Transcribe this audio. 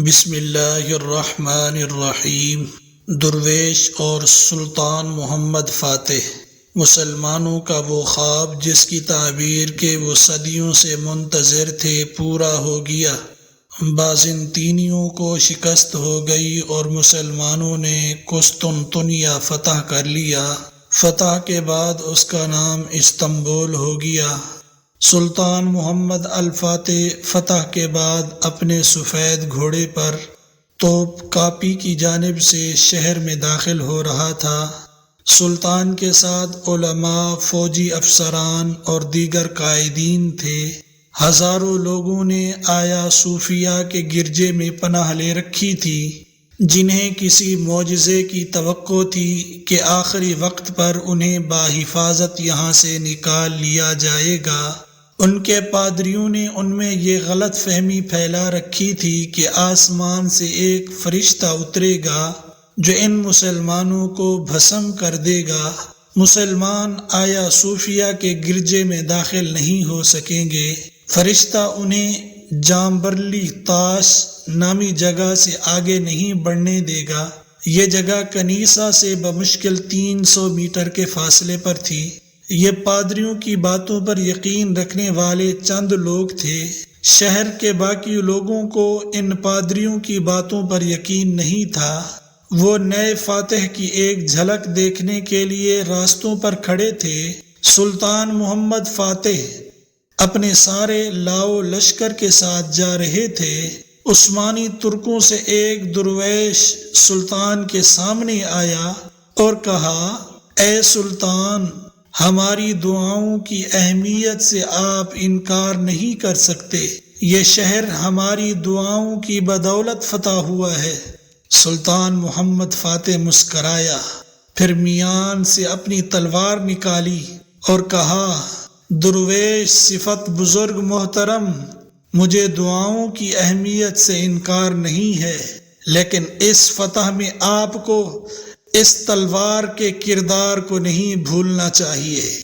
بسم اللہ الرحمن الرحیم۔ درویش اور سلطان محمد فاتح۔ مسلمانوں کا وہ خواب جس کی تعبیر کے وہ صدیوں سے منتظر تھے پورا ہو گیا۔ بازنطینیوں کو شکست ہو گئی اور مسلمانوں نے قسطنطنیہ فتح کر لیا۔ فتح کے بعد اس کا نام استنبول ہو گیا۔ سلطان محمد الفاتح فتح کے بعد اپنے سفید گھوڑے پر توپ کاپی کی جانب سے شہر میں داخل ہو رہا تھا۔ سلطان کے ساتھ علماء، فوجی افسران اور دیگر قائدین تھے۔ ہزاروں لوگوں نے آیا صوفیہ کے گرجے میں پناہ لے رکھی تھی، جنہیں کسی معجزے کی توقع تھی کہ آخری وقت پر انہیں بحفاظت یہاں سے نکال لیا جائے گا۔ ان کے پادریوں نے ان میں یہ غلط فہمی پھیلا رکھی تھی کہ آسمان سے ایک فرشتہ اترے گا جو ان مسلمانوں کو بھسم کر دے گا۔ مسلمان آیا صوفیہ کے گرجے میں داخل نہیں ہو سکیں گے۔ فرشتہ انہیں جامبرلی تاش نامی جگہ سے آگے نہیں بڑھنے دے گا۔ یہ جگہ کنیسہ سے بمشکل 300 میٹر کے فاصلے پر تھی۔ یہ پادریوں کی باتوں پر یقین رکھنے والے چند لوگ تھے۔ شہر کے باقی لوگوں کو ان پادریوں کی باتوں پر یقین نہیں تھا۔ وہ نئے فاتح کی ایک جھلک دیکھنے کے لیے راستوں پر کھڑے تھے۔ سلطان محمد فاتح اپنے سارے لاؤ لشکر کے ساتھ جا رہے تھے۔ عثمانی ترکوں سے ایک درویش سلطان کے سامنے آیا اور کہا، اے سلطان، ہماری دعاؤں کی اہمیت سے آپ انکار نہیں کر سکتے۔ یہ شہر ہماری دعاؤں کی بدولت فتح ہوا ہے۔ سلطان محمد فاتح مسکرایا، پھر میان سے اپنی تلوار نکالی اور کہا، درویش صفت بزرگ محترم، مجھے دعاؤں کی اہمیت سے انکار نہیں ہے، لیکن اس فتح میں آپ کو اس تلوار کے کردار کو نہیں بھولنا چاہیے۔